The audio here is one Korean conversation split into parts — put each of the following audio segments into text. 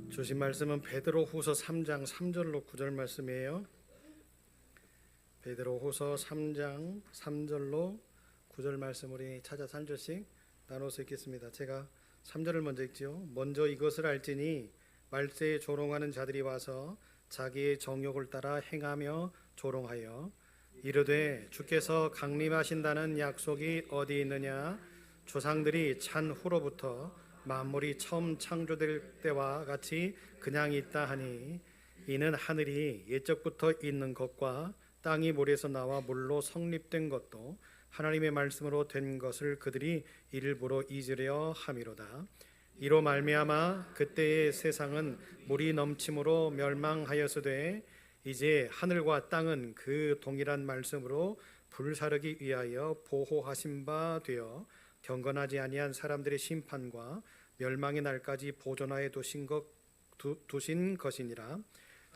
주신 말씀은 베드로후서 3장 3절로 9절 말씀이에요. 베드로후서 3장 3절로 9절 말씀 우리 찾아서 한 절씩 나눠서 읽겠습니다. 제가 3절을 먼저 읽지요. 먼저 이것을 알지니 말세에 조롱하는 자들이 와서 자기의 정욕을 따라 행하며 조롱하여 이르되 주께서 강림하신다는 약속이 어디 있느냐. 조상들이 찬 후로부터 만물이 처음 창조될 때와 같이 그냥 있다 하니 이는 하늘이 옛적부터 있는 것과 땅이 물에서 나와 물로 성립된 것도 하나님의 말씀으로 된 것을 그들이 일부러 잊으려 함이로다. 이로 말미암아 그때의 세상은 물이 넘침으로 멸망하였으되 이제 하늘과 땅은 그 동일한 말씀으로 불사르기 위하여 보호하신 바 되어 경건하지 아니한 사람들의 심판과 멸망의 날까지 보존하여 두신 것이니라.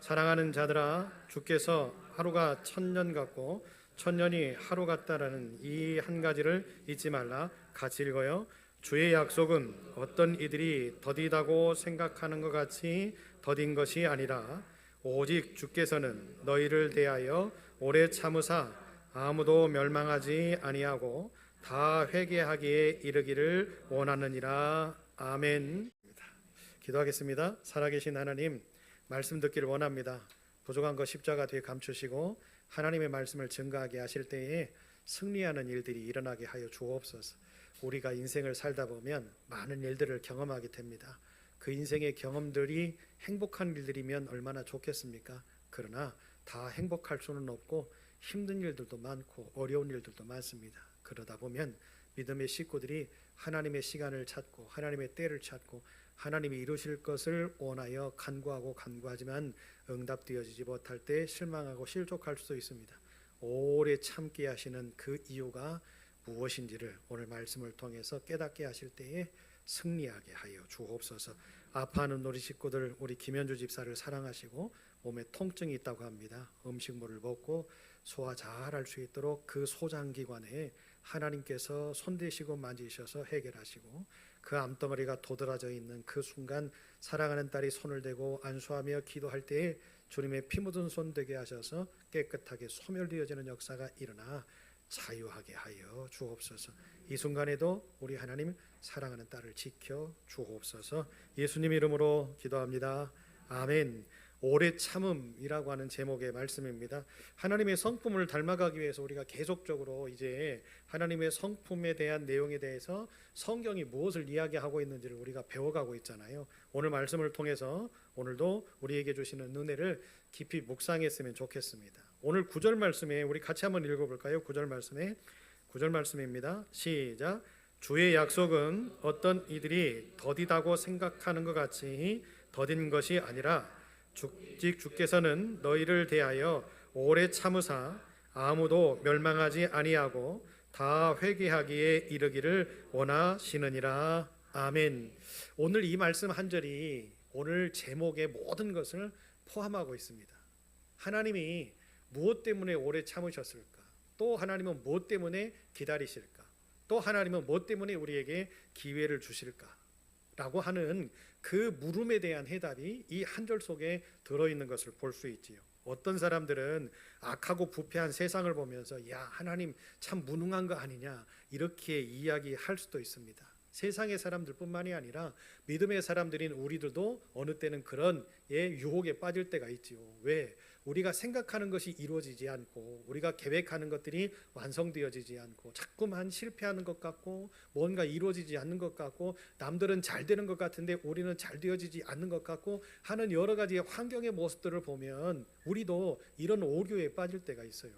사랑하는 자들아, 주께서 하루가 1000년 같고 1000년이 하루 같다라는 이 한 가지를 잊지 말라. 같이 읽어요. 주의 약속은 어떤 이들이 더디다고 생각하는 것 같이 더딘 것이 아니라 오직 주께서는 너희를 대하여 오래 참으사 아무도 멸망하지 아니하고 다 회개하기에 이르기를 원하느니라. 아멘. 기도하겠습니다. 살아계신 하나님, 말씀 듣기를 원합니다. 부족한 것 십자가 뒤에 감추시고 하나님의 말씀을 증거하게 하실 때에 승리하는 일들이 일어나게 하여 주옵소서. 우리가 인생을 살다 보면 많은 일들을 경험하게 됩니다. 그 인생의 경험들이 행복한 일들이면 얼마나 좋겠습니까? 그러나 다 행복할 수는 없고 힘든 일들도 많고 어려운 일들도 많습니다. 그러다 보면 믿음의 식구들이 하나님의 시간을 찾고 하나님의 때를 찾고 하나님이 이루실 것을 원하여 간구하지만 응답되어지지 못할 때 실망하고 실족할 수도 있습니다. 오래 참게 하시는 그 이유가 무엇인지를 오늘 말씀을 통해서 깨닫게 하실 때에 승리하게 하여 주옵소서. 아파하는 우리 식구들, 우리 김현주 집사를 사랑하시고 몸에 통증이 있다고 합니다. 음식물을 먹고 소화 잘할 수 있도록 그 소장기관에 하나님께서 손대시고 만지셔서 해결하시고 그 암덩어리가 도드라져 있는 그 순간 사랑하는 딸이 손을 대고 안수하며 기도할 때에 주님의 피 묻은 손 되게 하셔서 깨끗하게 소멸되어지는 역사가 일어나 자유하게 하여 주옵소서. 이 순간에도 우리 하나님 사랑하는 딸을 지켜 주옵소서. 예수님 이름으로 기도합니다. 아멘. 오래 참음이라고 하는 제목의 말씀입니다. 하나님의 성품을 닮아가기 위해서 우리가 계속적으로 이제 하나님의 성품에 대한 내용에 대해서 성경이 무엇을 이야기하고 있는지를 우리가 배워가고 있잖아요. 오늘 말씀을 통해서 오늘도 우리에게 주시는 은혜를 깊이 묵상했으면 좋겠습니다. 오늘 9절 말씀에 우리 같이 한번 읽어볼까요? 9절 말씀입니다. 시작. 주의 약속은 어떤 이들이 더디다고 생각하는 것 같이 더딘 것이 아니라 주께서는 너희를 대하여 오래 참으사 아무도 멸망하지 아니하고 다 회개하기에 이르기를 원하시느니라. 아멘. 오늘 이 말씀 한 절이 오늘 제목의 모든 것을 포함하고 있습니다. 하나님이 무엇 때문에 오래 참으셨을까? 또 하나님은 무엇 때문에 기다리실까? 또 하나님은 무엇 때문에 우리에게 기회를 주실까? 라고 하는 그 물음에 대한 해답이 이 한 절 속에 들어있는 것을 볼 수 있지요. 어떤 사람들은 악하고 부패한 세상을 보면서 야, 하나님 참 무능한 거 아니냐 이렇게 이야기할 수도 있습니다. 세상의 사람들뿐만이 아니라 믿음의 사람들인 우리들도 어느 때는 그런 유혹에 빠질 때가 있지요. 왜? 우리가 생각하는 것이 이루어지지 않고 우리가 계획하는 것들이 완성되어지지 않고 자꾸만 실패하는 것 같고 뭔가 이루어지지 않는 것 같고 남들은 잘 되는 것 같은데 우리는 잘 되어지지 않는 것 같고 하는 여러 가지의 환경의 모습들을 보면 우리도 이런 오류에 빠질 때가 있어요.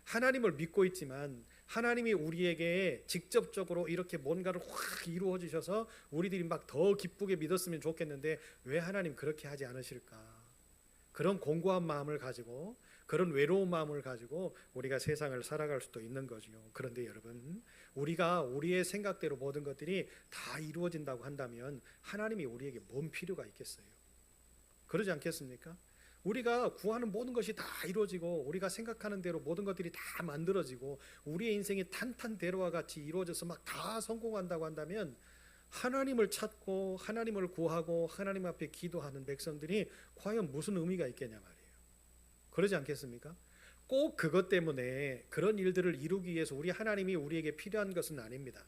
하나님을 믿고 있지만 하나님이 우리에게 직접적으로 이렇게 뭔가를 확 이루어 주셔서 우리들이 막 더 기쁘게 믿었으면 좋겠는데 왜 하나님 그렇게 하지 않으실까? 그런 공고한 마음을 가지고 그런 외로운 마음을 가지고 우리가 세상을 살아갈 수도 있는 거죠. 그런데 여러분, 우리가 우리의 생각대로 모든 것들이 다 이루어진다고 한다면 하나님이 우리에게 뭔 필요가 있겠어요? 그러지 않겠습니까? 우리가 구하는 모든 것이 다 이루어지고 우리가 생각하는 대로 모든 것들이 다 만들어지고 우리의 인생이 탄탄대로와 같이 이루어져서 막 다 성공한다고 한다면 하나님을 찾고 하나님을 구하고 하나님 앞에 기도하는 백성들이 과연 무슨 의미가 있겠냐 말이에요. 그러지 않겠습니까? 꼭 그것 때문에 그런 일들을 이루기 위해서 우리 하나님이 우리에게 필요한 것은 아닙니다.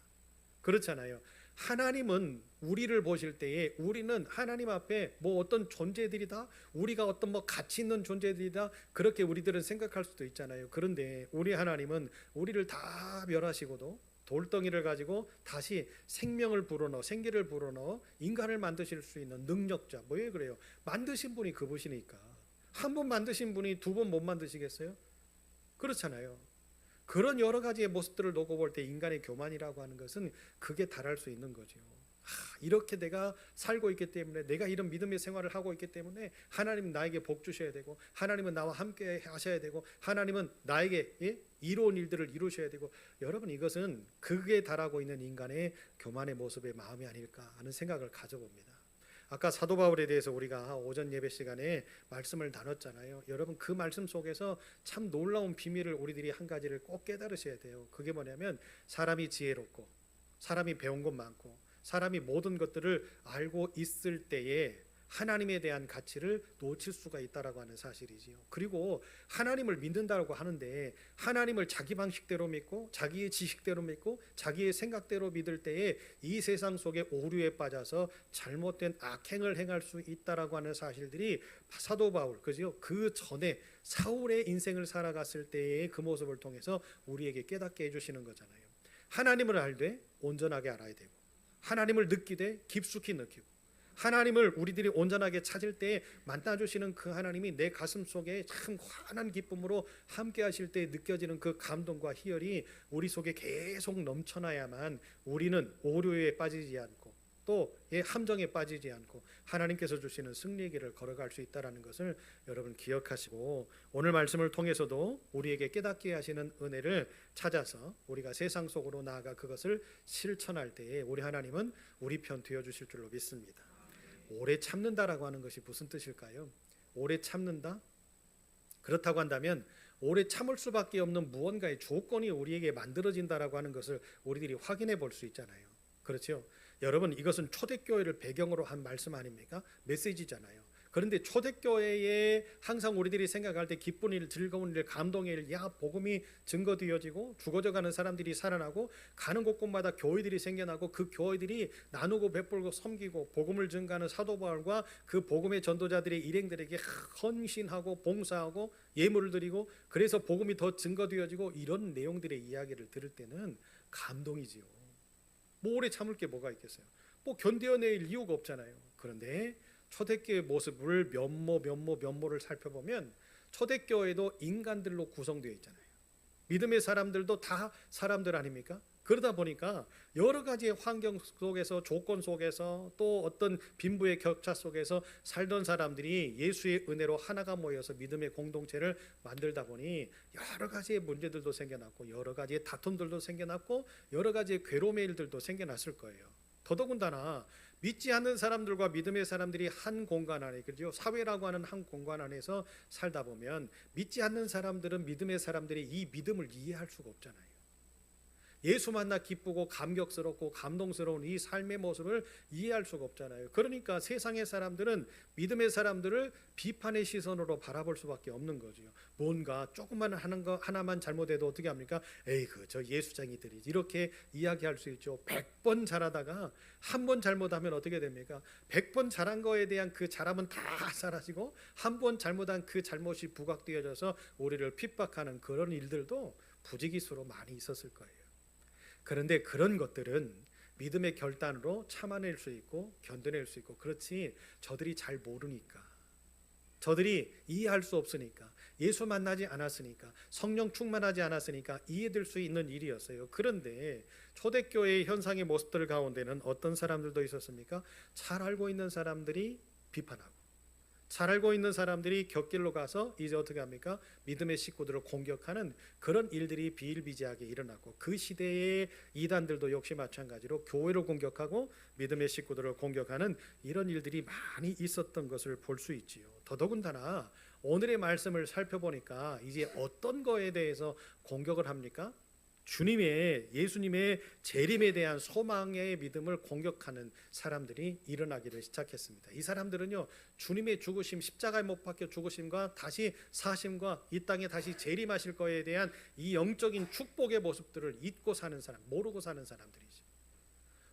그렇잖아요. 하나님은 우리를 보실 때에 우리는 하나님 앞에 뭐 어떤 존재들이다, 우리가 어떤 뭐 가치 있는 존재들이다, 그렇게 우리들은 생각할 수도 있잖아요. 그런데 우리 하나님은 우리를 다 멸하시고도 돌덩이를 가지고 다시 생명을 불어넣어, 생기를 불어넣어 인간을 만드실 수 있는 능력자. 왜 그래요? 만드신 분이 그분이니까. 한 번 만드신 분이 두 번 못 만드시겠어요? 그렇잖아요. 그런 여러 가지의 모습들을 놓고 볼 때 인간의 교만이라고 하는 것은 그게 달할 수 있는 거죠. 이렇게 내가 살고 있기 때문에, 내가 이런 믿음의 생활을 하고 있기 때문에 하나님은 나에게 복 주셔야 되고, 하나님은 나와 함께 하셔야 되고, 하나님은 나에게 이로운 일들을 이루셔야 되고, 여러분 이것은 그게 달하고 있는 인간의 교만의 모습의 마음이 아닐까 하는 생각을 가져봅니다. 아까 사도 바울에 대해서 우리가 오전 예배 시간에 말씀을 나눴잖아요. 여러분 그 말씀 속에서 참 놀라운 비밀을 우리들이 한 가지를 꼭 깨달으셔야 돼요. 그게 뭐냐면 사람이 지혜롭고 사람이 배운 것 많고 사람이 모든 것들을 알고 있을 때에 하나님에 대한 가치를 놓칠 수가 있다라고 하는 사실이지요. 그리고 하나님을 믿는다고 하는데 하나님을 자기 방식대로 믿고 자기의 지식대로 믿고 자기의 생각대로 믿을 때에 이 세상 속에 오류에 빠져서 잘못된 악행을 행할 수 있다라고 하는 사실들이 사도 바울, 그죠? 그 전에 사울의 인생을 살아갔을 때의 그 모습을 통해서 우리에게 깨닫게 해주시는 거잖아요. 하나님을 알되 온전하게 알아야 되고, 하나님을 느끼되 깊숙이 느끼고, 하나님을 우리들이 온전하게 찾을 때 만나주시는 그 하나님이 내 가슴 속에 참 환한 기쁨으로 함께 하실 때 느껴지는 그 감동과 희열이 우리 속에 계속 넘쳐나야만 우리는 오류에 빠지지 않고 또 함정에 빠지지 않고 하나님께서 주시는 승리의 길을 걸어갈 수 있다는 것을 여러분 기억하시고, 오늘 말씀을 통해서도 우리에게 깨닫게 하시는 은혜를 찾아서 우리가 세상 속으로 나아가 그것을 실천할 때에 우리 하나님은 우리 편 되어주실 줄로 믿습니다. 오래 참는다라고 하는 것이 무슨 뜻일까요? 오래 참는다? 그렇다고 한다면 오래 참을 수밖에 없는 무언가의 조건이 우리에게 만들어진다라고 하는 것을 우리들이 확인해 볼 수 있잖아요. 그렇죠? 여러분 이것은 초대교회를 배경으로 한 말씀 아닙니까? 메시지잖아요. 그런데 초대교회에 항상 우리들이 생각할 때 기쁜 일, 즐거운 일, 감동의 일, 복음이 증거되어지고 죽어져가는 사람들이 살아나고 가는 곳곳마다 교회들이 생겨나고 그 교회들이 나누고 베풀고 섬기고 복음을 증가하는 사도 바울과 그 복음의 전도자들의 일행들에게 헌신하고 봉사하고 예물을 드리고 그래서 복음이 더 증거되어지고 이런 내용들의 이야기를 들을 때는 감동이지요. 뭐 오래 참을 게 뭐가 있겠어요? 뭐 견뎌낼 이유가 없잖아요. 그런데 초대교회 모습을 면모를 살펴보면 초대교회도 인간들로 구성되어 있잖아요. 믿음의 사람들도 다 사람들 아닙니까? 그러다 보니까 여러 가지의 환경 속에서 조건 속에서 또 어떤 빈부의 격차 속에서 살던 사람들이 예수의 은혜로 하나가 모여서 믿음의 공동체를 만들다 보니 여러 가지의 문제들도 생겨났고 여러 가지의 다툼들도 생겨났고 여러 가지의 괴로움의 일들도 생겨났을 거예요. 더더군다나 믿지 않는 사람들과 믿음의 사람들이 한 공간 안에, 그죠? 사회라고 하는 한 공간 안에서 살다 보면 믿지 않는 사람들은 믿음의 사람들이 이 믿음을 이해할 수가 없잖아요. 예수 만나 기쁘고 감격스럽고 감동스러운 이 삶의 모습을 이해할 수가 없잖아요. 그러니까 세상의 사람들은 믿음의 사람들을 비판의 시선으로 바라볼 수밖에 없는 거죠. 뭔가 조금만 하는 거 하나만 잘못해도 어떻게 합니까? 에이그 저 예수쟁이들이 이렇게 이야기할 수 있죠. 100번 잘하다가 한 번 잘못하면 어떻게 됩니까? 100번 잘한 거에 대한 그 잘함은 다 사라지고 한 번 잘못한 그 잘못이 부각되어져서 우리를 핍박하는 그런 일들도 부지기수로 많이 있었을 거예요. 그런데 그런 것들은 믿음의 결단으로 참아낼 수 있고 견뎌낼 수 있고, 그렇지 저들이 잘 모르니까, 저들이 이해할 수 없으니까, 예수 만나지 않았으니까, 성령 충만하지 않았으니까 이해될 수 있는 일이었어요. 그런데 초대교회의 현상의 모습들 가운데는 어떤 사람들도 있었습니까? 잘 알고 있는 사람들이 비판하고 잘 알고 있는 사람들이 곁길로 가서 이제 어떻게 합니까? 믿음의 식구들을 공격하는 그런 일들이 비일비재하게 일어났고, 그 시대의 이단들도 역시 마찬가지로 교회를 공격하고 믿음의 식구들을 공격하는 이런 일들이 많이 있었던 것을 볼 수 있지요. 더더군다나 오늘의 말씀을 살펴보니까 이제 어떤 거에 대해서 공격을 합니까? 예수님의 재림에 대한 소망의 믿음을 공격하는 사람들이 일어나기를 시작했습니다. 이 사람들은요, 주님의 죽으심, 십자가에 못 박혀 죽으심과 다시 사심과 이 땅에 다시 재림하실 거에 대한 이 영적인 축복의 모습들을 잊고 사는 사람, 모르고 사는 사람들이죠.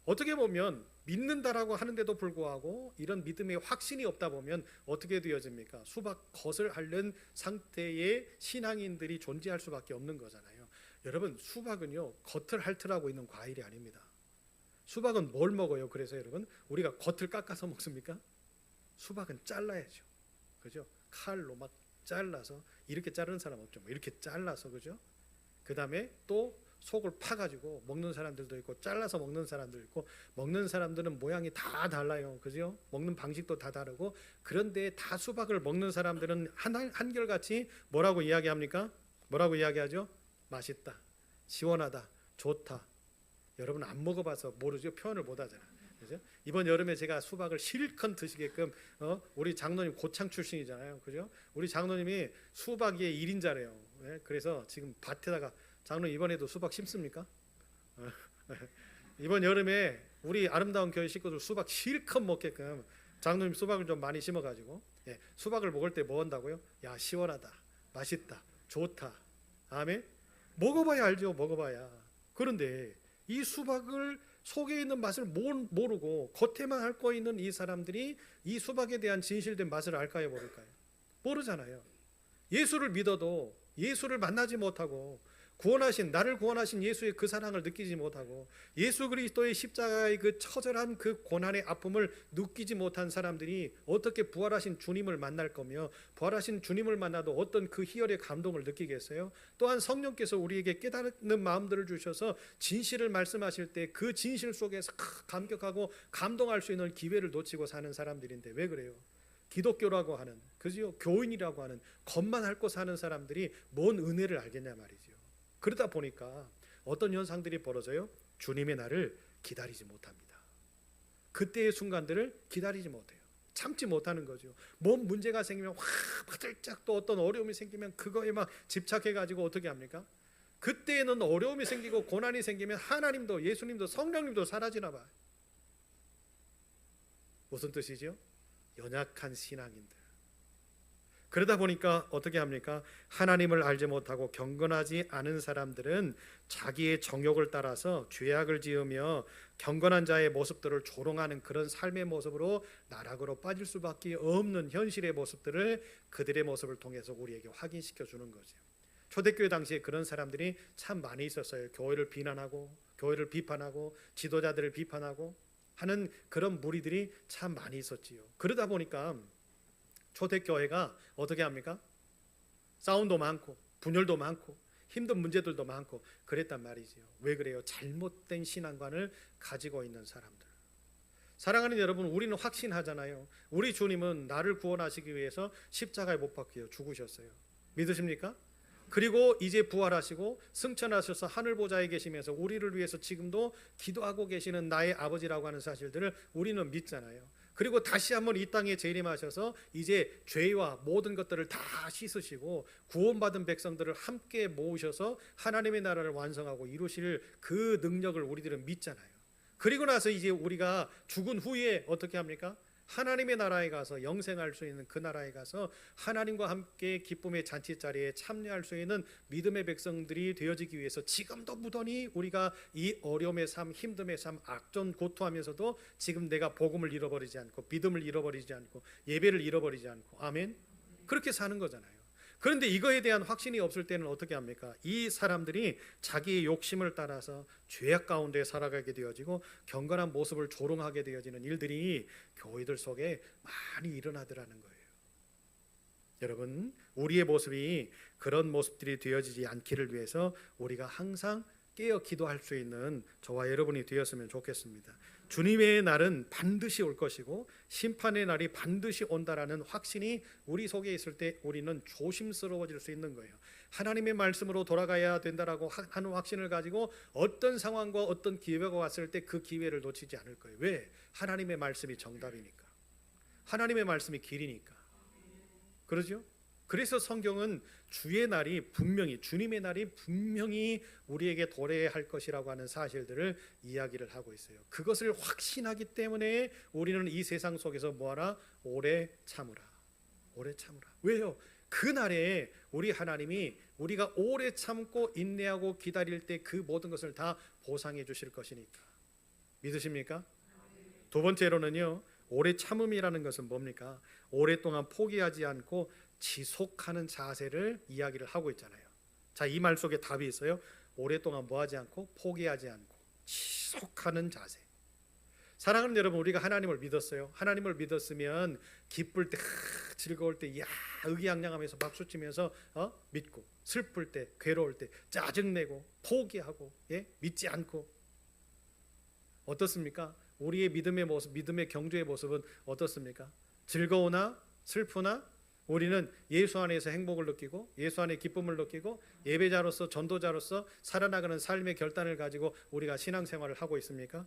어떻게 보면 믿는다라고 하는데도 불구하고 이런 믿음의 확신이 없다 보면 어떻게 되어집니까? 수박 겉을 앓는 상태의 신앙인들이 존재할 수밖에 없는 거잖아요. 여러분, 수박은요, 겉을 핥으라고 있는 과일이 아닙니다. 수박은 뭘 먹어요? 그래서 여러분, 우리가 겉을 깎아서 먹습니까? 수박은 잘라야죠. 그죠? 칼로 막 잘라서, 이렇게 자르는 사람 없죠. 이렇게 잘라서, 그죠? 그 다음에 또 속을 파가지고 먹는 사람들도 있고, 잘라서 먹는 사람도 있고, 먹는 사람들은 모양이 다 달라요. 그죠? 먹는 방식도 다 다르고, 그런데 다 수박을 먹는 사람들은 한결같이 뭐라고 이야기합니까? 뭐라고 이야기하죠? 맛있다, 시원하다, 좋다. 여러분 안 먹어봐서 모르죠. 표현을 못하잖아요. 그죠? 이번 여름에 제가 수박을 실컷 드시게끔 우리 장로님 고창 출신이잖아요. 그죠? 우리 장로님이 수박의 1인자래요. 네? 그래서 지금 밭에다가 장로님 이번에도 수박 심습니까? 이번 여름에 우리 아름다운 교회 식구들 수박 실컷 먹게끔 장로님 수박을 좀 많이 심어가지고 수박을 먹을 때 뭐 한다고요? 야, 시원하다, 맛있다, 좋다. 아멘. 먹어봐야 알죠. 먹어봐야. 그런데 이 수박을 속에 있는 맛을 모르고 겉에만 앓고 있는 이 사람들이 이 수박에 대한 진실된 맛을 알까요? 모를까요? 모르잖아요. 예수를 믿어도 예수를 만나지 못하고 나를 구원하신 예수의 그 사랑을 느끼지 못하고 예수 그리스도의 십자가의 그 처절한 그 고난의 아픔을 느끼지 못한 사람들이 어떻게 부활하신 주님을 만날 거며, 부활하신 주님을 만나도 어떤 그 희열의 감동을 느끼겠어요? 또한 성령께서 우리에게 깨닫는 마음들을 주셔서 진실을 말씀하실 때 그 진실 속에서 감격하고 감동할 수 있는 기회를 놓치고 사는 사람들인데 왜 그래요? 기독교라고 하는, 그죠? 교인이라고 하는 겉만 앓고 사는 사람들이 뭔 은혜를 알겠냐 말이죠. 그러다 보니까 어떤 현상들이 벌어져요? 주님의 날을 기다리지 못합니다. 그때의 순간들을 기다리지 못해요. 참지 못하는 거죠. 뭔 문제가 생기면 확 화들짝, 또 어떤 어려움이 생기면 그거에 막 집착해가지고 어떻게 합니까? 그때에는 어려움이 생기고 고난이 생기면 하나님도, 예수님도, 성령님도 사라지나 봐요. 무슨 뜻이죠? 연약한 신앙인들. 그러다 보니까 어떻게 합니까? 하나님을 알지 못하고 경건하지 않은 사람들은 자기의 정욕을 따라서 죄악을 지으며 경건한 자의 모습들을 조롱하는 그런 삶의 모습으로 나락으로 빠질 수밖에 없는 현실의 모습들을 그들의 모습을 통해서 우리에게 확인시켜 주는 거죠. 초대교회 당시에 그런 사람들이 참 많이 있었어요. 교회를 비난하고, 교회를 비판하고, 지도자들을 비판하고 하는 그런 무리들이 참 많이 있었지요. 그러다 보니까 초대교회가 어떻게 합니까? 싸움도 많고 분열도 많고 힘든 문제들도 많고 그랬단 말이죠. 왜 그래요? 잘못된 신앙관을 가지고 있는 사람들. 사랑하는 여러분, 우리는 확신하잖아요. 우리 주님은 나를 구원하시기 위해서 십자가에 못 박혀 죽으셨어요. 믿으십니까? 그리고 이제 부활하시고 승천하셔서 하늘 보좌에 계시면서 우리를 위해서 지금도 기도하고 계시는 나의 아버지라고 하는 사실들을 우리는 믿잖아요. 그리고 다시 한번 이 땅에 재림하셔서 이제 죄와 모든 것들을 다 씻으시고 구원받은 백성들을 함께 모으셔서 하나님의 나라를 완성하고 이루실 그 능력을 우리들은 믿잖아요. 그리고 나서 이제 우리가 죽은 후에 어떻게 합니까? 하나님의 나라에 가서 영생할 수 있는 그 나라에 가서 하나님과 함께 기쁨의 잔치자리에 참여할 수 있는 믿음의 백성들이 되어지기 위해서 지금도 무던히 우리가 이 어려움의 삶, 힘듦의 삶, 악전 고토하면서도 지금 내가 복음을 잃어버리지 않고 믿음을 잃어버리지 않고 예배를 잃어버리지 않고 아멘? 그렇게 사는 거잖아요. 그런데 이거에 대한 확신이 없을 때는 어떻게 합니까? 이 사람들이 자기의 욕심을 따라서 죄악 가운데 살아가게 되어지고 경건한 모습을 조롱하게 되어지는 일들이 교회들 속에 많이 일어나더라는 거예요. 여러분, 우리의 모습이 그런 모습들이 되어지지 않기를 위해서 우리가 항상 깨어 기도할 수 있는 저와 여러분이 되었으면 좋겠습니다. 주님의 날은 반드시 올 것이고 심판의 날이 반드시 온다라는 확신이 우리 속에 있을 때 우리는 조심스러워질 수 있는 거예요. 하나님의 말씀으로 돌아가야 된다라고 하는 확신을 가지고 어떤 상황과 어떤 기회가 왔을 때 그 기회를 놓치지 않을 거예요. 왜? 하나님의 말씀이 정답이니까. 하나님의 말씀이 길이니까. 그러죠? 그래서 성경은 주의 날이 분명히, 주님의 날이 분명히 우리에게 도래할 것이라고 하는 사실들을 이야기를 하고 있어요. 그것을 확신하기 때문에 우리는 이 세상 속에서 뭐하라? 오래 참으라. 오래 참으라. 왜요? 그날에 우리 하나님이 우리가 오래 참고 인내하고 기다릴 때 그 모든 것을 다 보상해 주실 것이니까. 믿으십니까? 두 번째로는요, 오래 참음이라는 것은 뭡니까? 오랫동안 포기하지 않고 지속하는 자세를 이야기를 하고 있잖아요. 자, 이 말 속에 답이 있어요. 오랫동안 뭐하지 않고 포기하지 않고 지속하는 자세. 사랑하는 여러분, 우리가 하나님을 믿었어요. 하나님을 믿었으면 기쁠 때, 즐거울 때, 의기양양하면서 박수치면서 믿고, 슬플 때, 괴로울 때 짜증내고 포기하고, 믿지 않고. 어떻습니까? 우리의 믿음의 모습, 믿음의 경주의 모습은 어떻습니까? 즐거우나 슬프나 우리는 예수 안에서 행복을 느끼고, 예수 안에 기쁨을 느끼고, 예배자로서, 전도자로서 살아나가는 삶의 결단을 가지고 우리가 신앙생활을 하고 있습니까?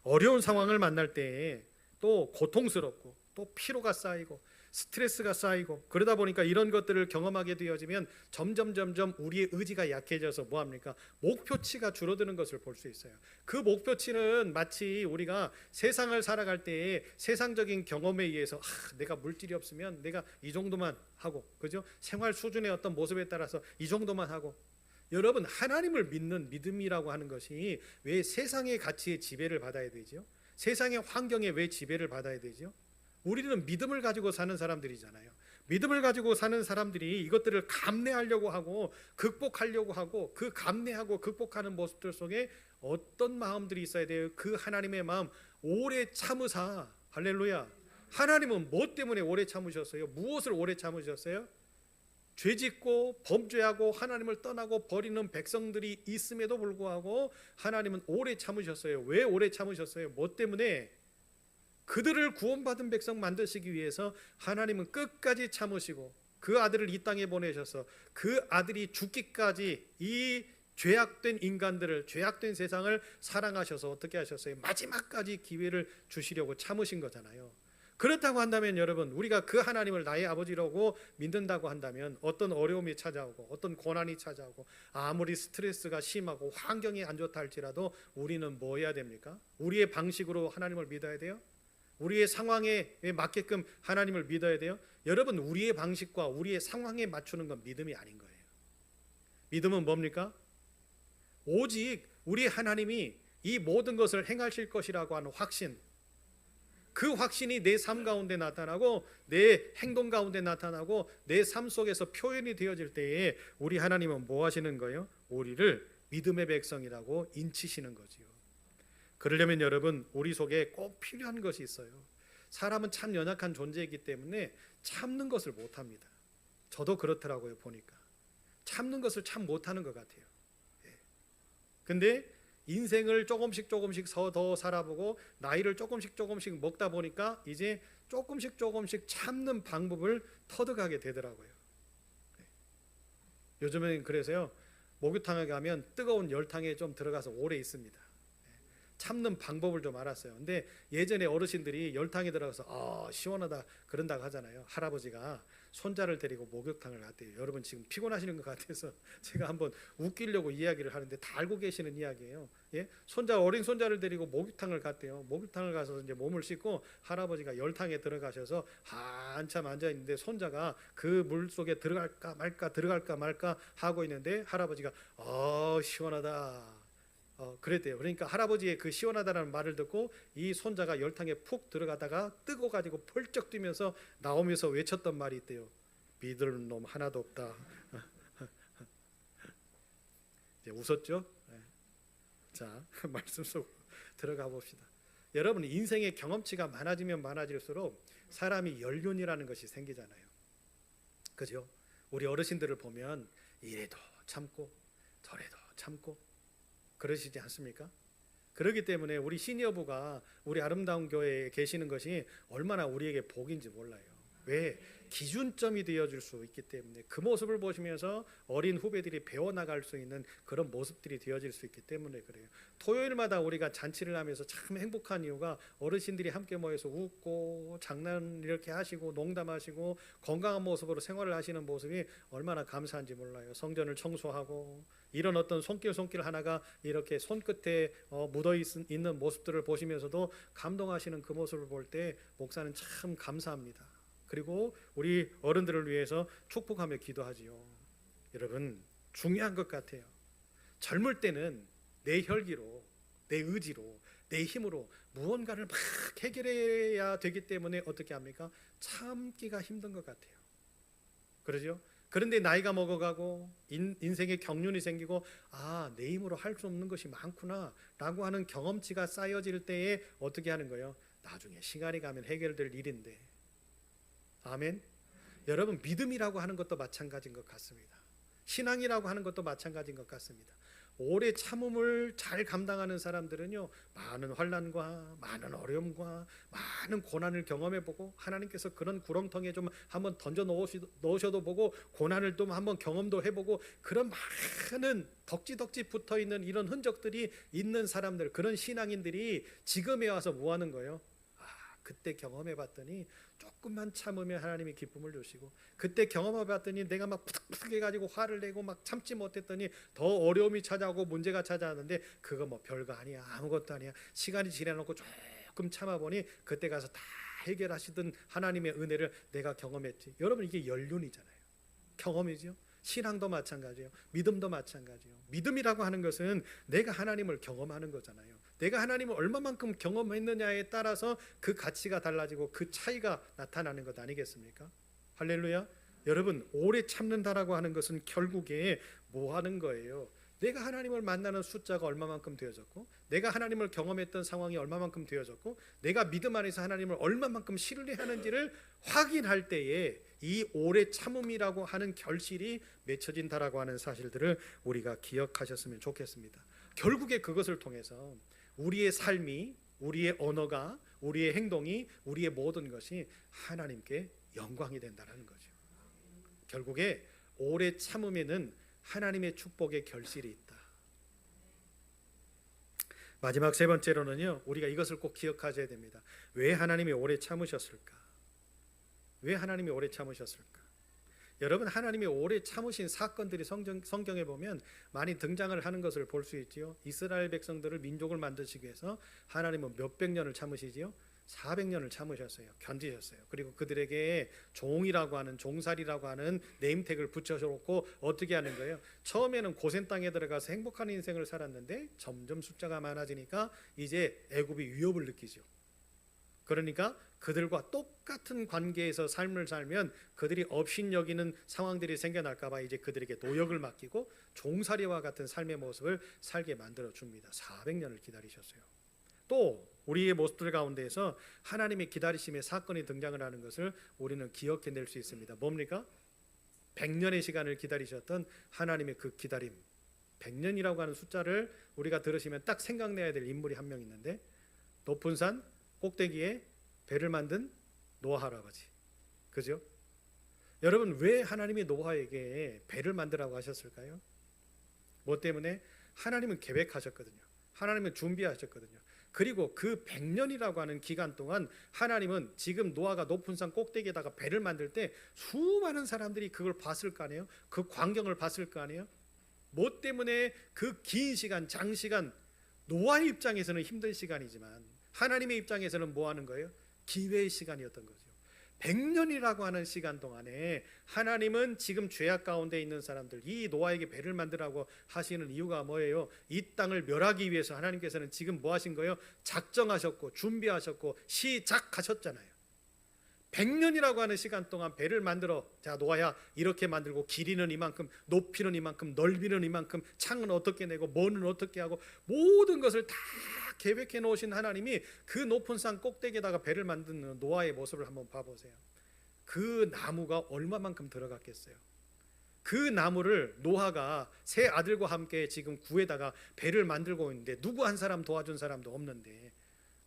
어려운 상황을 만날 때 또 고통스럽고, 또 피로가 쌓이고, 스트레스가 쌓이고, 그러다 보니까 이런 것들을 경험하게 되어지면 점점 우리의 의지가 약해져서 뭐합니까? 목표치가 줄어드는 것을 볼 수 있어요. 그 목표치는 마치 우리가 세상을 살아갈 때에 세상적인 경험에 의해서 내가 물질이 없으면 내가 이 정도만 하고, 그죠? 생활 수준의 어떤 모습에 따라서 이 정도만 하고. 여러분, 하나님을 믿는 믿음이라고 하는 것이 왜 세상의 가치에 지배를 받아야 되죠? 세상의 환경에 왜 지배를 받아야 되죠? 우리는 믿음을 가지고 사는 사람들이잖아요. 믿음을 가지고 사는 사람들이 이것들을 감내하려고 하고 극복하려고 하고, 그 감내하고 극복하는 모습들 속에 어떤 마음들이 있어야 돼요? 그 하나님의 마음, 오래 참으사. 할렐루야. 하나님은 뭐 때문에 오래 참으셨어요? 무엇을 오래 참으셨어요? 죄짓고 범죄하고 하나님을 떠나고 버리는 백성들이 있음에도 불구하고 하나님은 오래 참으셨어요. 왜 오래 참으셨어요? 뭐 때문에? 그들을 구원받은 백성 만드시기 위해서 하나님은 끝까지 참으시고 그 아들을 이 땅에 보내셔서 그 아들이 죽기까지 이 죄악된 인간들을, 죄악된 세상을 사랑하셔서 어떻게 하셨어요? 마지막까지 기회를 주시려고 참으신 거잖아요. 그렇다고 한다면 여러분, 우리가 그 하나님을 나의 아버지라고 믿는다고 한다면 어떤 어려움이 찾아오고 어떤 고난이 찾아오고 아무리 스트레스가 심하고 환경이 안 좋다 할지라도 우리는 뭐 해야 됩니까? 우리의 방식으로 하나님을 믿어야 돼요? 우리의 상황에 맞게끔 하나님을 믿어야 돼요? 여러분, 우리의 방식과 우리의 상황에 맞추는 건 믿음이 아닌 거예요. 믿음은 뭡니까? 오직 우리 하나님이 이 모든 것을 행하실 것이라고 하는 확신, 그 확신이 내 삶 가운데 나타나고 내 행동 가운데 나타나고 내 삶 속에서 표현이 되어질 때에 우리 하나님은 뭐 하시는 거예요? 우리를 믿음의 백성이라고 인치시는 거지요. 그러려면 여러분, 우리 속에 꼭 필요한 것이 있어요. 사람은 참 연약한 존재이기 때문에 참는 것을 못합니다. 저도 그렇더라고요. 보니까 참는 것을 참 못하는 것 같아요. 근데 인생을 조금씩 더 살아보고 나이를 조금씩 먹다 보니까 이제 조금씩 참는 방법을 터득하게 되더라고요. 요즘엔 그래서요, 목욕탕에 가면 뜨거운 열탕에 좀 들어가서 오래 있습니다. 참는 방법을 좀 알았어요. 근데 예전에 어르신들이 열탕에 들어가서 시원하다 그런다고 하잖아요. 할아버지가 손자를 데리고 목욕탕을 갔대요. 여러분 지금 피곤하시는 것 같아서 제가 한번 웃기려고 이야기를 하는데 다 알고 계시는 이야기예요. 어린 손자를 데리고 목욕탕을 갔대요. 목욕탕을 가서 이제 몸을 씻고 할아버지가 열탕에 들어가셔서 한참 앉아 있는데 손자가 그 물 속에 들어갈까 말까 하고 있는데 할아버지가 시원하다. 그랬대요. 그러니까 할아버지의 그 시원하다라는 말을 듣고 이 손자가 열탕에 푹 들어가다가 뜨거워가지고 펄쩍 뛰면서 나오면서 외쳤던 말이 있대요. 믿을 놈 하나도 없다. 이제 웃었죠? 자, 말씀 속으로 들어가 봅시다. 여러분, 인생의 경험치가 많아지면 많아질수록 사람이 연륜이라는 것이 생기잖아요. 그죠? 우리 어르신들을 보면 이래도 참고 저래도 참고 그러시지 않습니까? 그렇기 때문에 우리 시니어부가 우리 아름다운 교회에 계시는 것이 얼마나 우리에게 복인지 몰라요. 왜? 기준점이 되어줄 수 있기 때문에 그 모습을 보시면서 어린 후배들이 배워나갈 수 있는 그런 모습들이 되어질 수 있기 때문에 그래요. 토요일마다 우리가 잔치를 하면서 참 행복한 이유가 어르신들이 함께 모여서 웃고 장난 이렇게 하시고 농담하시고 건강한 모습으로 생활을 하시는 모습이 얼마나 감사한지 몰라요. 성전을 청소하고 이런 어떤 손길 하나가 이렇게 손끝에 묻어 있는 모습들을 보시면서도 감동하시는 그 모습을 볼 때 목사는 참 감사합니다. 그리고 우리 어른들을 위해서 축복하며 기도하지요. 여러분, 중요한 것 같아요. 젊을 때는 내 혈기로, 내 의지로, 내 힘으로 무언가를 막 해결해야 되기 때문에 어떻게 합니까? 참기가 힘든 것 같아요. 그러죠? 그런데 나이가 먹어가고 인생의 경륜이 생기고 내 힘으로 할 수 없는 것이 많구나 라고 하는 경험치가 쌓여질 때에 어떻게 하는 거예요? 나중에 시간이 가면 해결될 일인데. 아멘. 여러분, 믿음이라고 하는 것도 마찬가지인 것 같습니다. 신앙이라고 하는 것도 마찬가지인 것 같습니다. 오래 참음을 잘 감당하는 사람들은요, 많은 환난과 많은 어려움과 많은 고난을 경험해보고 하나님께서 그런 구렁텅이에 좀 한번 던져 넣으셔도 보고 고난을 좀 한번 경험도 해보고 그런 많은 덕지덕지 붙어있는 이런 흔적들이 있는 사람들, 그런 신앙인들이 지금에 와서 뭐 하는 거예요? 그때 경험해봤더니 조금만 참으면 하나님이 기쁨을 주시고, 그때 경험해봤더니 내가 막 푸득푸득 해가지고 화를 내고 막 참지 못했더니 더 어려움이 찾아오고 문제가 찾아왔는데 그거 뭐 별거 아니야, 아무것도 아니야, 시간이 지나놓고 조금 참아보니 그때 가서 다 해결하시던 하나님의 은혜를 내가 경험했지. 여러분, 이게 연륜이잖아요. 경험이죠. 신앙도 마찬가지예요. 믿음도 마찬가지예요. 믿음이라고 하는 것은 내가 하나님을 경험하는 거잖아요. 내가 하나님을 얼마만큼 경험했느냐에 따라서 그 가치가 달라지고 그 차이가 나타나는 것 아니겠습니까? 할렐루야. 여러분, 오래 참는다라고 하는 것은 결국에 뭐 하는 거예요? 내가 하나님을 만나는 숫자가 얼마만큼 되어졌고, 내가 하나님을 경험했던 상황이 얼마만큼 되어졌고, 내가 믿음 안에서 하나님을 얼마만큼 신뢰하는지를 확인할 때에 이 오래 참음이라고 하는 결실이 맺혀진다라고 하는 사실들을 우리가 기억하셨으면 좋겠습니다. 결국에 그것을 통해서 우리의 삶이, 우리의 언어가, 우리의 행동이, 우리의 모든 것이 하나님께 영광이 된다는 거죠. 결국에 오래 참음에는 하나님의 축복의 결실이 있다. 마지막 세 번째로는요, 우리가 이것을 꼭 기억하셔야 됩니다. 왜 하나님이 오래 참으셨을까? 왜 하나님이 오래 참으셨을까? 여러분, 하나님이 오래 참으신 사건들이 성경에 보면 많이 등장을 하는 것을 볼 수 있지요. 이스라엘 백성들을 민족을 만드시기 위해서 하나님은 몇백 년을 참으시지요. 400년을 참으셨어요. 견디셨어요. 그리고 그들에게 종이라고 하는, 종살이라고 하는 네임택을 붙여놓고 어떻게 하는 거예요? 처음에는 고센 땅에 들어가서 행복한 인생을 살았는데 점점 숫자가 많아지니까 이제 애굽이 위협을 느끼죠. 그러니까 그들과 똑같은 관계에서 삶을 살면 그들이 업신여기는 상황들이 생겨날까 봐 이제 그들에게 노역을 맡기고 종살이와 같은 삶의 모습을 살게 만들어 줍니다. 400년을 기다리셨어요. 또 우리의 모습들 가운데에서 하나님의 기다리심의 사건이 등장을 하는 것을 우리는 기억해낼 수 있습니다. 뭡니까? 100년의 시간을 기다리셨던 하나님의 그 기다림. 100년이라고 하는 숫자를 우리가 들으시면 딱 생각내야 될 인물이 한 명 있는데, 높은 산 꼭대기에 배를 만든 노아 할아버지. 그죠? 여러분, 왜 하나님이 노아에게 배를 만들라고 하셨을까요? 뭐 때문에? 하나님은 계획하셨거든요. 하나님은 준비하셨거든요. 그리고 그 100년이라고 하는 기간 동안 하나님은 지금 노아가 높은 산 꼭대기에다가 배를 만들 때 수많은 사람들이 그걸 봤을 거 아니에요? 그 광경을 봤을 거 아니에요? 뭐 때문에? 그 긴 시간, 장시간, 노아의 입장에서는 힘든 시간이지만 하나님의 입장에서는 뭐 하는 거예요? 기회의 시간이었던 거죠. 100년이라고 하는 시간 동안에 하나님은 지금 죄악 가운데 있는 사람들, 이 노아에게 배를 만들라고 하시는 이유가 뭐예요? 이 땅을 멸하기 위해서 하나님께서는 지금 뭐 하신 거예요? 작정하셨고 준비하셨고 시작하셨잖아요. 100년이라고 하는 시간 동안 배를 만들어, 자 노아야 이렇게 만들고, 길이는 이만큼, 높이는 이만큼, 넓이는 이만큼, 창은 어떻게 내고 뭐는 어떻게 하고, 모든 것을 다 계획해 놓으신 하나님이 그 높은 산 꼭대기에다가 배를 만드는 노아의 모습을 한번 봐보세요. 그 나무가 얼마만큼 들어갔겠어요? 그 나무를 노아가 세 아들과 함께 지금 구에다가 배를 만들고 있는데 누구 한 사람 도와준 사람도 없는데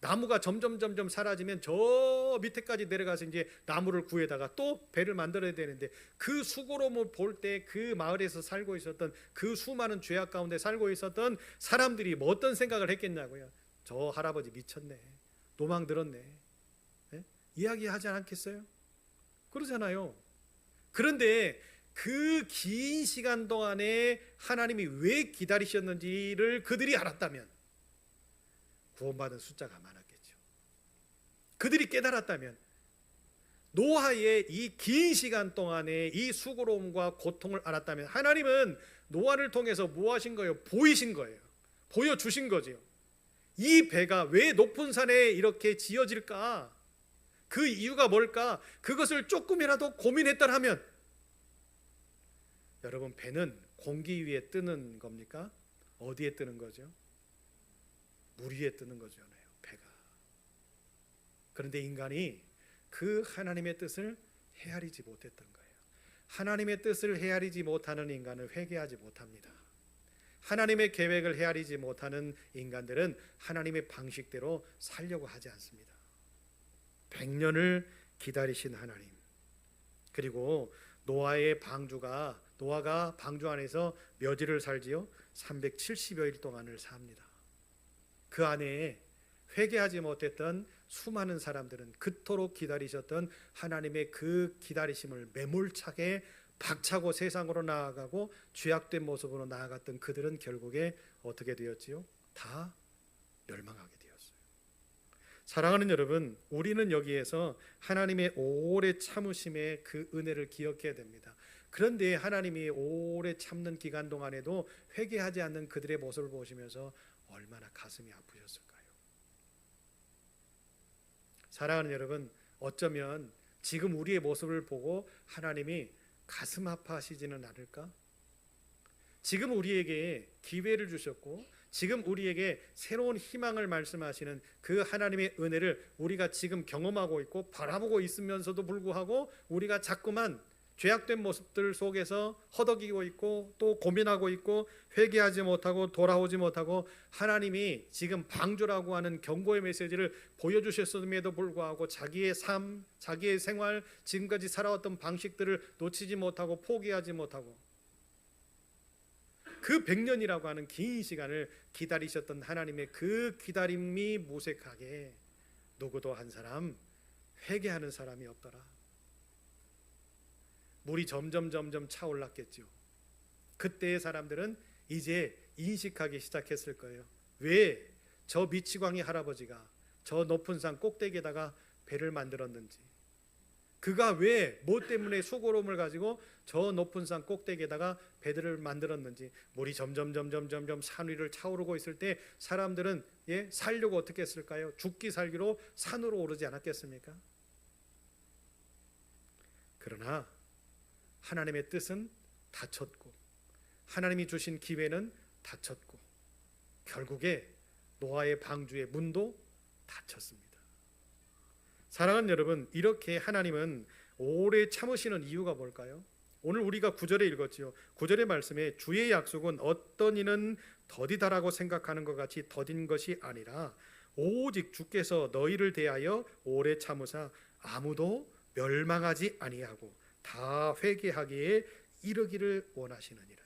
나무가 점점 사라지면 저 밑에까지 내려가서 이제 나무를 구해다가 또 배를 만들어야 되는데, 그 수고로움을 볼 때 그 마을에서 살고 있었던 그 수많은 죄악 가운데 살고 있었던 사람들이 뭐 어떤 생각을 했겠냐고요. 저 할아버지 미쳤네, 도망 들었네, 네? 이야기하지 않겠어요? 그러잖아요. 그런데 그 긴 시간 동안에 하나님이 왜 기다리셨는지를 그들이 알았다면 구원받은 숫자가 많았겠죠. 그들이 깨달았다면 노아의 이 긴 시간 동안의 이 수고로움과 고통을 알았다면 하나님은 노아를 통해서 뭐 하신 거예요? 보이신 거예요. 보여주신 거죠. 이 배가 왜 높은 산에 이렇게 지어질까? 그 이유가 뭘까? 그것을 조금이라도 고민했더라면, 여러분, 배는 공기 위에 뜨는 겁니까? 어디에 뜨는 거죠? 물 위에 뜨는 거잖아요, 배가. 그런데 인간이 그 하나님의 뜻을 헤아리지 못했던 거예요. 하나님의 뜻을 헤아리지 못하는 인간은 회개하지 못합니다. 하나님의 계획을 헤아리지 못하는 인간들은 하나님의 방식대로 살려고 하지 않습니다. 100년을 기다리신 하나님, 그리고 노아가 방주 안에서 몇 일을 살지요? 370여일 동안을 삽니다. 그 안에 회개하지 못했던 수많은 사람들은 그토록 기다리셨던 하나님의 그 기다리심을 매몰차게 박차고 세상으로 나아가고 죄악된 모습으로 나아갔던 그들은 결국에 어떻게 되었지요? 다 멸망하게 되었어요. 사랑하는 여러분, 우리는 여기에서 하나님의 오래 참으심의 그 은혜를 기억해야 됩니다. 그런데 하나님이 오래 참는 기간 동안에도 회개하지 않는 그들의 모습을 보시면서 얼마나 가슴이 아프셨을까요? 사랑하는 여러분, 어쩌면 지금 우리의 모습을 보고 하나님이 가슴 아파하시지는 않을까? 지금 우리에게 기회를 주셨고 지금 우리에게 새로운 희망을 말씀하시는 그 하나님의 은혜를 우리가 지금 경험하고 있고 바라보고 있으면서도 불구하고 우리가 자꾸만 죄악된 모습들 속에서 허덕이고 있고 또 고민하고 있고 회개하지 못하고 돌아오지 못하고, 하나님이 지금 방주라고 하는 경고의 메시지를 보여주셨음에도 불구하고 자기의 삶, 자기의 생활, 지금까지 살아왔던 방식들을 놓치지 못하고 포기하지 못하고 그 100년이라고 하는 긴 시간을 기다리셨던 하나님의 그 기다림이 무색하게 누구도 한 사람 회개하는 사람이 없더라. 물이 점점 차올랐겠죠. 그때의 사람들은 이제 인식하기 시작했을 거예요. 왜 저 미치광이 할아버지가 저 높은 산 꼭대기에다가 배를 만들었는지, 그가 왜 뭐 때문에 수고로움을 가지고 저 높은 산 꼭대기에다가 배들을 만들었는지, 물이 점점 산 위를 차오르고 있을 때 사람들은 살려고 어떻게 했을까요? 죽기 살기로 산으로 오르지 않았겠습니까? 그러나 하나님의 뜻은 닫혔고 하나님이 주신 기회는 닫혔고 결국에 노아의 방주의 문도 닫혔습니다. 사랑하는 여러분, 이렇게 하나님은 오래 참으시는 이유가 뭘까요? 오늘 우리가 9절에 읽었지요. 9절의 말씀에 주의 약속은 어떤 이는 더디다라고 생각하는 것 같이 더딘 것이 아니라 오직 주께서 너희를 대하여 오래 참으사 아무도 멸망하지 아니하고 다 회개하기에 이르기를 원하시느니라.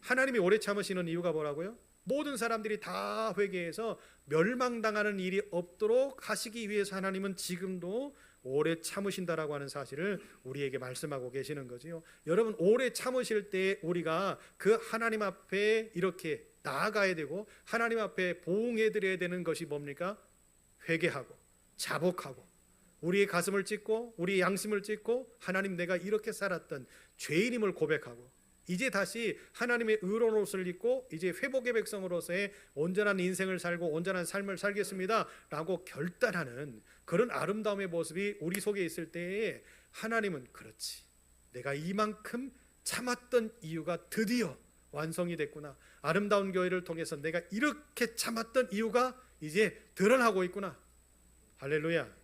하나님이 오래 참으시는 이유가 뭐라고요? 모든 사람들이 다 회개해서 멸망당하는 일이 없도록 하시기 위해서 하나님은 지금도 오래 참으신다라고 하는 사실을 우리에게 말씀하고 계시는 거지요. 여러분, 오래 참으실 때 우리가 그 하나님 앞에 이렇게 나아가야 되고 하나님 앞에 보응해 드려야 되는 것이 뭡니까? 회개하고 자복하고 우리의 가슴을 찢고 우리의 양심을 찢고 하나님, 내가 이렇게 살았던 죄인임을 고백하고 이제 다시 하나님의 의로운 옷을 입고 이제 회복의 백성으로서의 온전한 인생을 살고 온전한 삶을 살겠습니다 라고 결단하는 그런 아름다움의 모습이 우리 속에 있을 때에 하나님은, 그렇지, 내가 이만큼 참았던 이유가 드디어 완성이 됐구나, 아름다운 교회를 통해서 내가 이렇게 참았던 이유가 이제 드러나고 있구나. 할렐루야.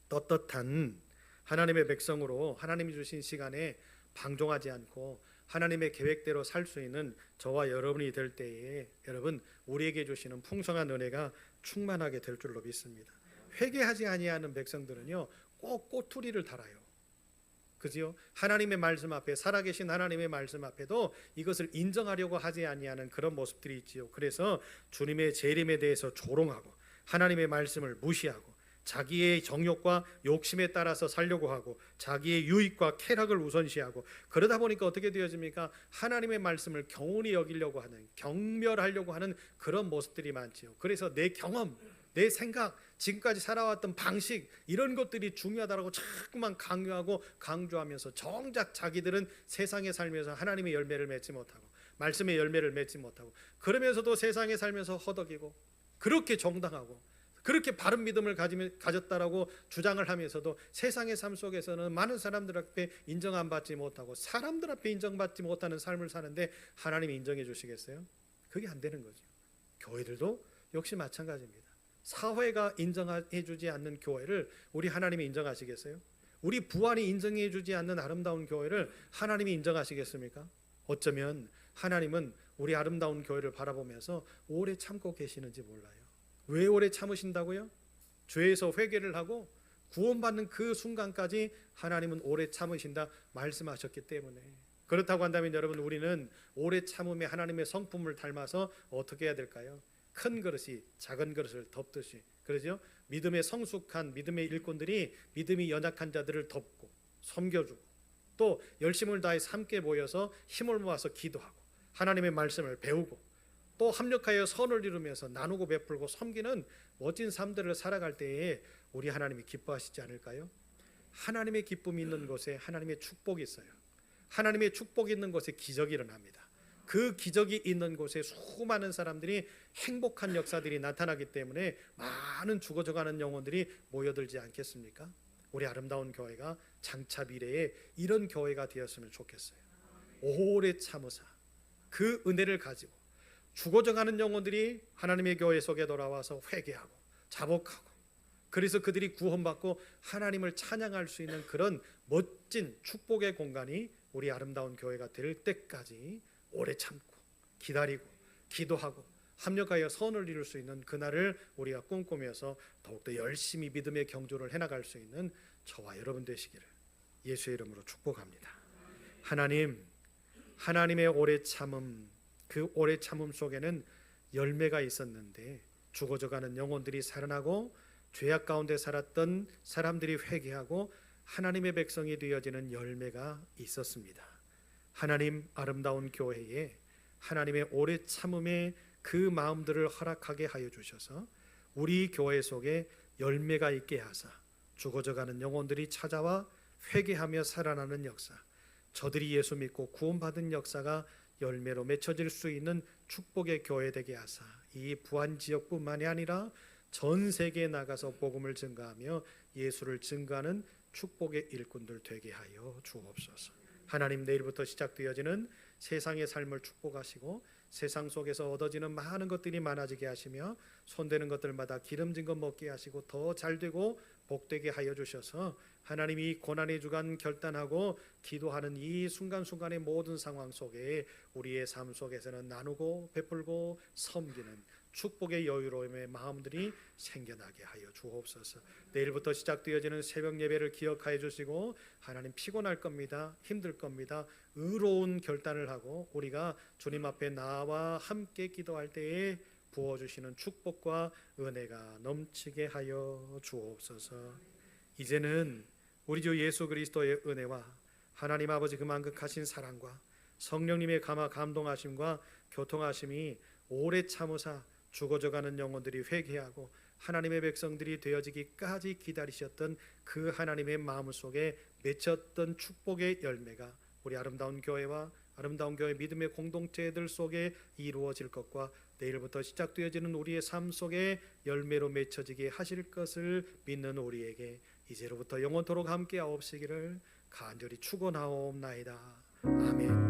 떳떳한 하나님의 백성으로 하나님이 주신 시간에 방종하지 않고 하나님의 계획대로 살 수 있는 저와 여러분이 될 때에 여러분 우리에게 주시는 풍성한 은혜가 충만하게 될 줄로 믿습니다. 회개하지 아니하는 백성들은요 꼭 꼬투리를 달아요. 그지요? 하나님의 말씀 앞에, 살아계신 하나님의 말씀 앞에도 이것을 인정하려고 하지 아니하는 그런 모습들이 있지요. 그래서 주님의 재림에 대해서 조롱하고 하나님의 말씀을 무시하고 자기의 정욕과 욕심에 따라서 살려고 하고 자기의 유익과 쾌락을 우선시하고 그러다 보니까 어떻게 되어집니까? 하나님의 말씀을 경운히 여기려고 하는, 경멸하려고 하는 그런 모습들이 많지요. 그래서 내 경험, 내 생각, 지금까지 살아왔던 방식 이런 것들이 중요하다고 자꾸만 강요하고 강조하면서 정작 자기들은 세상에 살면서 하나님의 열매를 맺지 못하고 말씀의 열매를 맺지 못하고 그러면서도 세상에 살면서 허덕이고 그렇게 정당하고 그렇게 바른 믿음을 가졌다라고 주장을 하면서도 세상의 삶 속에서는 많은 사람들 앞에 인정 안 받지 못하고 사람들 앞에 인정받지 못하는 삶을 사는데 하나님이 인정해 주시겠어요? 그게 안 되는 거죠. 교회들도 역시 마찬가지입니다. 사회가 인정해 주지 않는 교회를 우리 하나님이 인정하시겠어요? 우리 부안이 인정해 주지 않는 아름다운 교회를 하나님이 인정하시겠습니까? 어쩌면 하나님은 우리 아름다운 교회를 바라보면서 오래 참고 계시는지 몰라요. 왜 오래 참으신다고요? 죄에서 회개를 하고 구원받는 그 순간까지 하나님은 오래 참으신다 말씀하셨기 때문에 그렇다고 한다면 여러분 우리는 오래 참음의 하나님의 성품을 닮아서 어떻게 해야 될까요? 큰 그릇이 작은 그릇을 덮듯이 그러죠? 믿음의 성숙한 믿음의 일꾼들이 믿음이 연약한 자들을 덮고 섬겨주고 또 열심을 다해서 함께 모여서 힘을 모아서 기도하고 하나님의 말씀을 배우고 또 합력하여 선을 이루면서 나누고 베풀고 섬기는 멋진 삶들을 살아갈 때에 우리 하나님이 기뻐하시지 않을까요? 하나님의 기쁨이 있는 곳에 하나님의 축복이 있어요. 하나님의 축복이 있는 곳에 기적이 일어납니다. 그 기적이 있는 곳에 수많은 사람들이 행복한 역사들이 나타나기 때문에 많은 죽어져가는 영혼들이 모여들지 않겠습니까? 우리 아름다운 교회가 장차 미래에 이런 교회가 되었으면 좋겠어요. 오래 참으사 그 은혜를 가지고 죽어져가는 영혼들이 하나님의 교회 속에 돌아와서 회개하고 자복하고 그래서 그들이 구원받고 하나님을 찬양할 수 있는 그런 멋진 축복의 공간이 우리 아름다운 교회가 될 때까지 오래 참고 기다리고 기도하고 합력하여 선을 이룰 수 있는 그날을 우리가 꿈꾸면서 더욱더 열심히 믿음의 경주를 해나갈 수 있는 저와 여러분 되시기를 예수의 이름으로 축복합니다. 하나님, 하나님의 오래 참음, 그 오래 참음 속에는 열매가 있었는데 죽어져가는 영혼들이 살아나고 죄악 가운데 살았던 사람들이 회개하고 하나님의 백성이 되어지는 열매가 있었습니다. 하나님, 아름다운 교회에 하나님의 오래 참음의 그 마음들을 허락하게 하여 주셔서 우리 교회 속에 열매가 있게 하사 죽어져가는 영혼들이 찾아와 회개하며 살아나는 역사, 저들이 예수 믿고 구원받은 역사가 열매로 맺혀질 수 있는 축복의 교회 되게 하사 이 부안 지역뿐만이 아니라 전 세계에 나가서 복음을 증거하며 예수를 증거하는 축복의 일꾼들 되게 하여 주옵소서. 하나님, 내일부터 시작되어지는 세상의 삶을 축복하시고 세상 속에서 얻어지는 많은 것들이 많아지게 하시며 손대는 것들마다 기름진 것 먹게 하시고 더 잘되고 복되게 하여 주셔서 하나님이 고난의 주간 결단하고 기도하는 이 순간순간의 모든 상황 속에 우리의 삶 속에서는 나누고 베풀고 섬기는 축복의 여유로움의 마음들이 생겨나게 하여 주옵소서. 내일부터 시작되어지는 새벽 예배를 기억하여 주시고 하나님, 피곤할 겁니다. 힘들 겁니다. 의로운 결단을 하고 우리가 주님 앞에 나와 함께 기도할 때에 부어주시는 축복과 은혜가 넘치게 하여 주옵소서. 이제는 우리 주 예수 그리스도의 은혜와 하나님 아버지 그 만극하신 사랑과 성령님의 감동하심과 교통하심이 오래 참으사 죽어져가는 영혼들이 회개하고 하나님의 백성들이 되어지기까지 기다리셨던 그 하나님의 마음 속에 맺혔던 축복의 열매가 우리 아름다운 교회와 아름다운 교회 믿음의 공동체들 속에 이루어질 것과 내일부터 시작되어지는 우리의 삶 속에 열매로 맺혀지게 하실 것을 믿는 우리에게 이제로부터 영원토록 함께 하옵시기를 간절히 축원하옵나이다. 아멘.